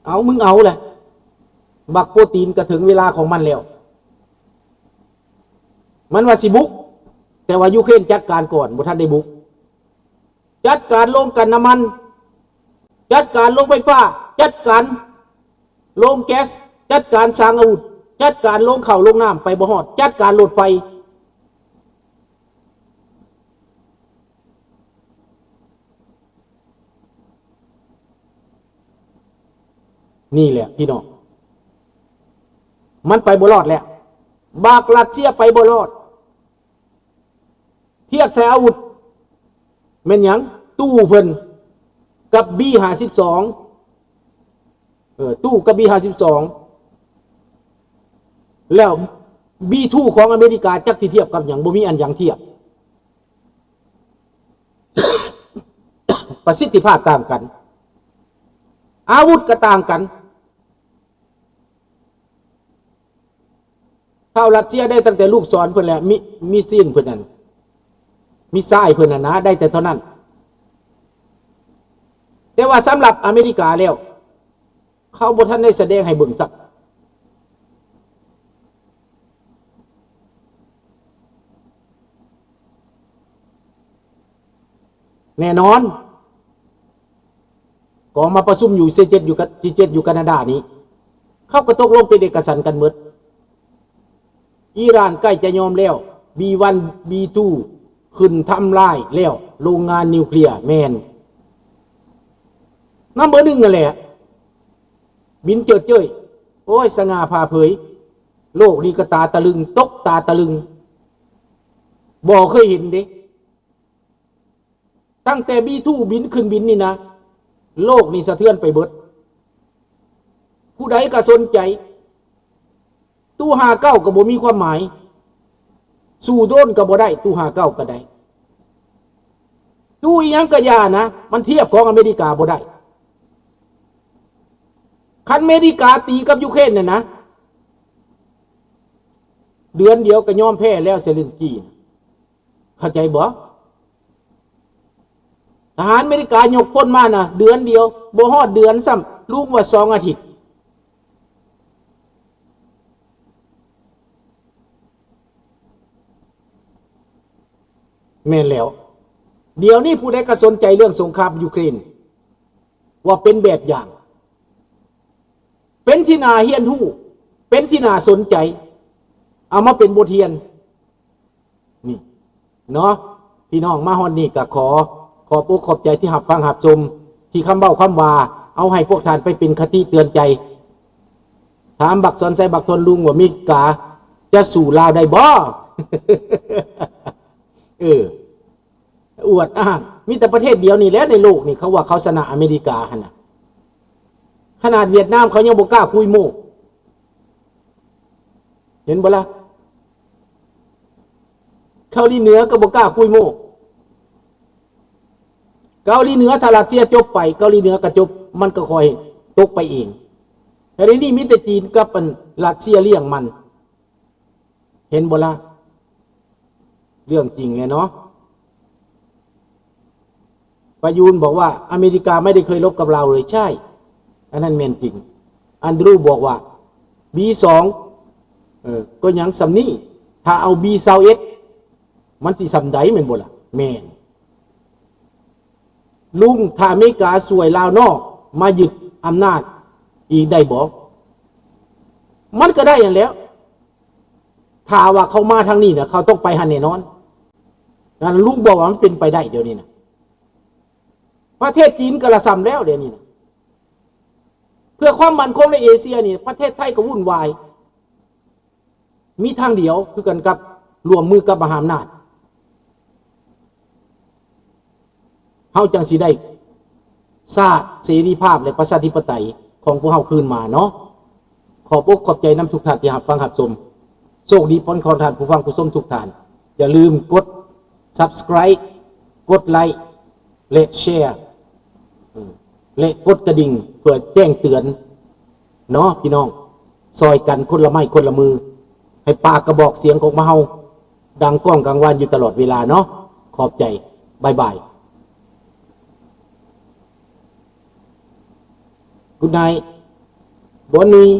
เอามึงเอาแหละบักโปรตีนก็ถึงเวลาของมันแล้วมันว่าสิบุกแต่ว่ายูเครนจัดการก่อนบ่ทันได้บุกจัดการลงกันน้ำมันจัดการลงไฟฟ้าจัดการลงแก๊สจัดการสร้างอาวุธจัดการลงเข่าลงน้ำไปบ่ฮอดจัดการรถไฟนี่แหละพี่น้องมันไปบ่รอดแล้วบากรัสเซียไปบ่รอดเทียบใส่อาวุธแม่นหยังตู้เพิ่นกับ B52 ตู้กับ B52 แล้ว B2 ของอเมริกาจักที่เทียบกับหยังบ่มีอันหยังเทียบ ประสิทธิภาพต่างกันอาวุธก็ต่างกันเข้ารัสเซียได้ตั้งแต่ลูกศรเพิ่นแหละมีซีนเพิ่นนั่นมีทรายเพิ่นน่ะนะได้แต่เท่านั้นแต่ว่าสำหรับอเมริกาแล้วเขาบ่ทันได้แสดงให้เบิ่งสักแน่นอนกองมาประชุมอยู่C7อยู่กับG7อยู่แคนาดานี้เขาก็ตกลงเป็นเอกสารกันหมดอิหร่านใกล้จะยอมแล้ว B1 B2 ขึ้นทำลายแล้วโรงงานนิวเคลียร์แมนน้ำเบอร์หนึ่งนั่นแหละบินเจิดเจ้ยโอ้ยสง่าผ่าเผยโลกนี้ก็ตาตะลึงตกตาตะลึงบ่เคยเห็นเด้ตั้งแต่ B2 บินขึ้นบินนี่นะโลกนี่สะเทือนไปเบิดผู้ใดก็สนใจตู้59ก็บ่มีความหมายสู้โดนก็บ่ได้ตู้59ก็ได้ตู้อีหยังก็อย่านะมันเทียบของอเมริกาบ่ได้คันอเมริกาตีกับยูเครนน่ะนะเดือนเดียวก็ยอมแพ้แล้วเซเลนสกี้เข้าใจบ่ทหารอเมริกายกพลมานะเดือนเดียวบ่ฮอดเดือนซ้ำลูกว่า2 อาทิตย์แม่นแล้วเดี๋ยวนี้ผู้ใดก็สนใจเรื่องสงครามยูเครนว่าเป็นแบบอย่างเป็นที่น่าเฮียนหู้เป็นที่น่าสนใจเอามาเป็นบทเรียนนี่เนาะพี่น้องมาฮอดนี่ก็ขบอกขอบใจที่หับฟังหับชมที่คำเบ้าคำว่าเอาให้พวกท่านไปเป็นคติเตือนใจถามบักสอนใส่บักทนลุงว่ามิกาจะสู่ลาวได้บ่ อวดอ้างมีแต่ประเทศเดียวนี่แหละในโลกนี่เขาว่าเขาชนะอเมริกาหั่นน่ะขนาดเวียดนามเขายังบ่กล้าคุยโม้เห็นบ่ล่ะเกาหลีเหนือก็บ่กล้าคุยโม้เกาหลีเหนือถ้ารัสเซียจบไปเกาหลีเหนือก็จบมันก็ค่อยตกไปเองแต่ในนี้มีแต่จีนกับรัสเซียเลี้ยงมันเห็นบ่ล่ะเรื่องจริงเลยเนาะประยูนบอกว่าอเมริกาไม่ได้เคยลบกับเราเลยใช่อันนั้นแม่นจริงอันดรูบอกว่า B2 ก็ยังสำนี้ถ้าเอา B21มันสิสำใดแม่นบ่ล่ะแม่นลุงถ้าอเมริกาสวยลาวนอกมายึดอำนาจอีกได้บ่มันก็ได้อย่างแล้วถ้าว่าเขามาทางนี้นะเขาต้องไปหันแน่นอนงั้นลุงบอกว่ามันเป็นไปได้เดี๋ยวนี้นะประเทศจีนก็ละซ้ำแล้วเดี๋ยวนี้นะเพื่อความมั่นคงในเอเชียนี่ประเทศไทยก็วุ่นวายมีทางเดียวคือกันกับรวมมือกับมหาอำนาจเฮาจังสิได้ชาติเสรีภาพและประชาธิปไตยของพวกเฮาคืนมาเนาะขอบอกขอบใจนำทุกท่านที่รับฟังรับชมโชคดีพ้นคอนทานผู้ฟังผู้ชมทุกท่านอย่าลืมกด Subscribe กดไลค์และแชร์และกดกระดิ่งเพื่อแจ้งเตือนเนาะพี่น้องซอยกันคนละไม้คนละมือให้ปากกระบอกเสียงของเฮาดังก้องกังวานอยู่ตลอดเวลาเนาะขอบใจบ๊ายบายGood night บ่นี้